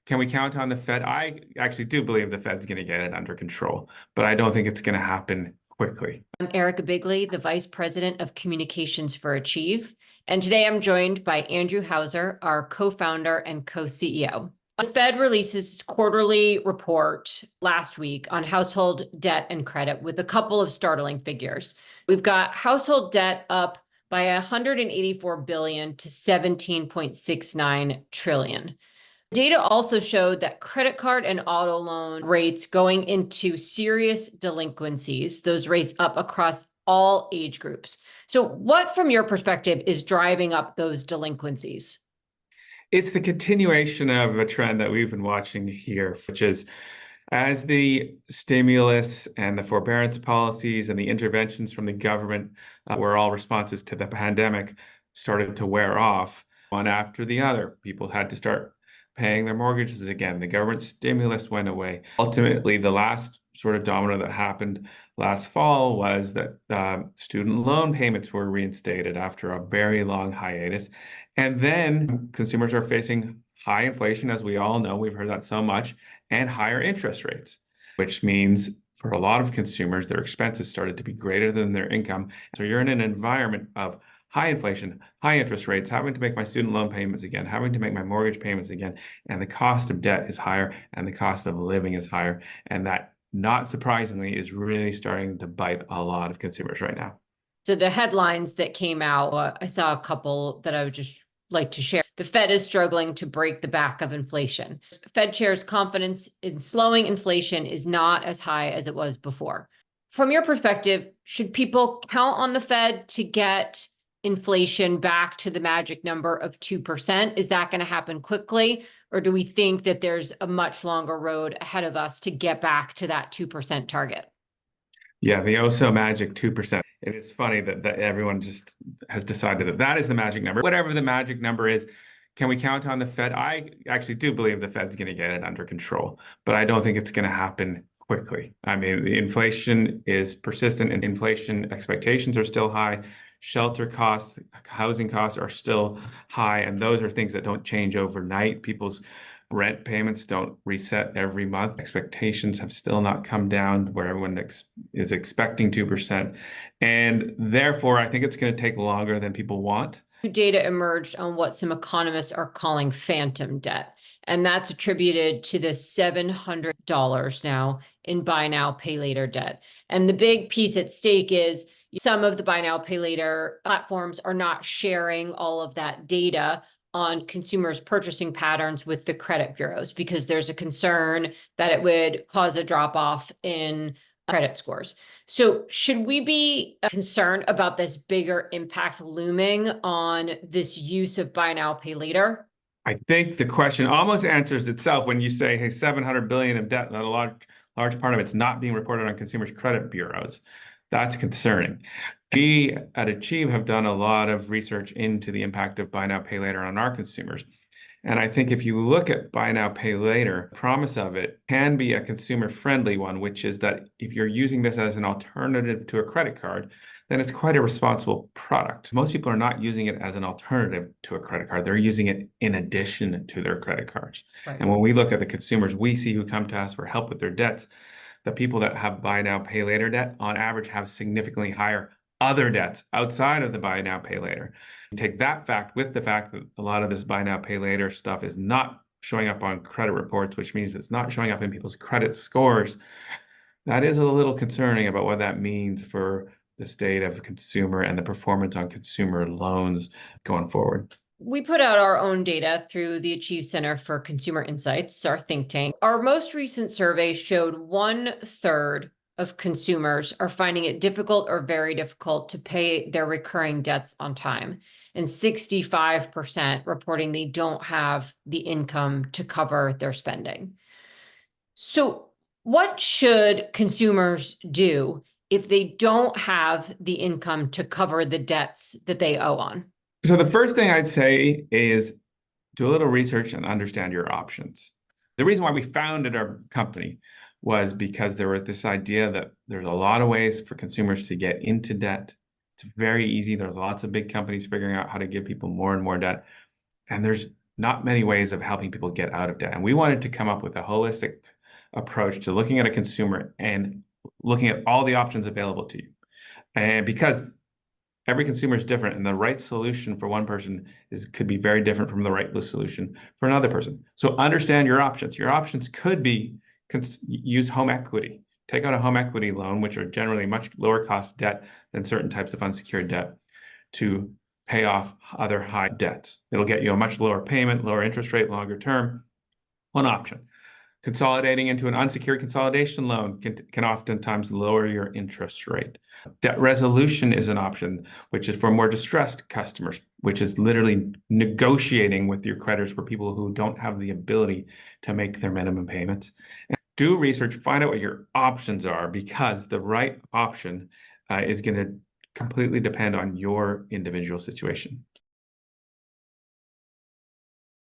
Can we count on the Fed? I actually do believe the Fed's going to get it under control, but I don't think it's going to happen quickly. I'm Erica Bigley, the Vice President of Communications for Achieve. And today I'm joined by Andrew Housser, our co-founder and co-CEO. The Fed releases its quarterly report last week on household debt and credit with a couple of startling figures. We've got household debt up by 184 billion to 17.69 trillion. Data also showed that credit card and auto loan rates going into serious delinquencies, those rates up across all age groups. So what, from your perspective, is driving up those delinquencies? It's the continuation of a trend that we've been watching here, which is as the stimulus and the forbearance policies and the interventions from the government were all responses to the pandemic started to wear off, one after the other. People had to start paying their mortgages again. The government stimulus went away. Ultimately, the last sort of domino that happened last fall was that student loan payments were reinstated after a very long hiatus. And then consumers are facing high inflation, as we all know, we've heard that so much, and higher interest rates, which means for a lot of consumers, their expenses started to be greater than their income. So you're in an environment of high inflation, high interest rates, having to make my student loan payments again, having to make my mortgage payments again, and the cost of debt is higher and the cost of living is higher. And that, not surprisingly, is really starting to bite a lot of consumers right now. So the headlines that came out, I saw a couple that I would just like to share. The Fed is struggling to break the back of inflation. Fed chair's confidence in slowing inflation is not as high as it was before. From your perspective, should people count on the Fed to get inflation back to the magic number of 2%? Is that going to happen quickly? Or do we think that there's a much longer road ahead of us to get back to that 2% target? Yeah, the oh so magic 2%. It is funny that everyone just has decided that that is the magic number. Whatever the magic number is, can we count on the Fed? I actually do believe the Fed's going to get it under control, but I don't think it's going to happen quickly. I mean, the inflation is persistent and inflation expectations are still high. Shelter costs, housing costs are still high, and those are things that don't change overnight. People's rent payments don't reset every month. Expectations have still not come down where everyone is expecting 2%. And therefore, I think it's going to take longer than people want. Data emerged on what some economists are calling phantom debt. And that's attributed to the $700 now in buy now, pay later debt. And the big piece at stake is some of the buy now, pay later platforms are not sharing all of that data on consumers' purchasing patterns with the credit bureaus because there's a concern that it would cause a drop off in credit scores. So should we be concerned about this bigger impact looming on this use of buy now, pay later? I think the question almost answers itself when you say, hey, 700 billion of debt, that a large part of it's not being reported on consumers' credit bureaus. That's concerning. We at Achieve have done a lot of research into the impact of buy now, pay later on our consumers. And I think if you look at buy now, pay later, the promise of it can be a consumer-friendly one, which is that if you're using this as an alternative to a credit card, then it's quite a responsible product. Most people are not using it as an alternative to a credit card. They're using it in addition to their credit cards. Right. And when we look at the consumers we see who come to us for help with their debts, the people that have buy now, pay later debt on average have significantly higher other debts outside of the buy now, pay later. You take that fact with the fact that a lot of this buy now, pay later stuff is not showing up on credit reports, which means it's not showing up in people's credit scores. That is a little concerning about what that means for the state of consumer and the performance on consumer loans going forward. We put out our own data through the Achieve Center for Consumer Insights, our think tank. Our most recent survey showed 1/3 of consumers are finding it difficult or very difficult to pay their recurring debts on time, and 65% reporting they don't have the income to cover their spending. So what should consumers do if they don't have the income to cover the debts that they owe on? So the first thing I'd say is do a little research and understand your options. The reason why we founded our company was because there was this idea that there's a lot of ways for consumers to get into debt. It's very easy. There's lots of big companies figuring out how to give people more and more debt. And there's not many ways of helping people get out of debt. And we wanted to come up with a holistic approach to looking at a consumer and looking at all the options available to you. And because every consumer is different, and the right solution for one person could be very different from the right solution for another person. So understand your options. Your options could be use home equity. Take out a home equity loan, which are generally much lower cost debt than certain types of unsecured debt, to pay off other high debts. It'll get you a much lower payment, lower interest rate, longer term. One option. Consolidating into an unsecured consolidation loan can oftentimes lower your interest rate. Debt resolution is an option, which is for more distressed customers, which is literally negotiating with your creditors for people who don't have the ability to make their minimum payments. And do research, find out what your options are, because the right option is going to completely depend on your individual situation.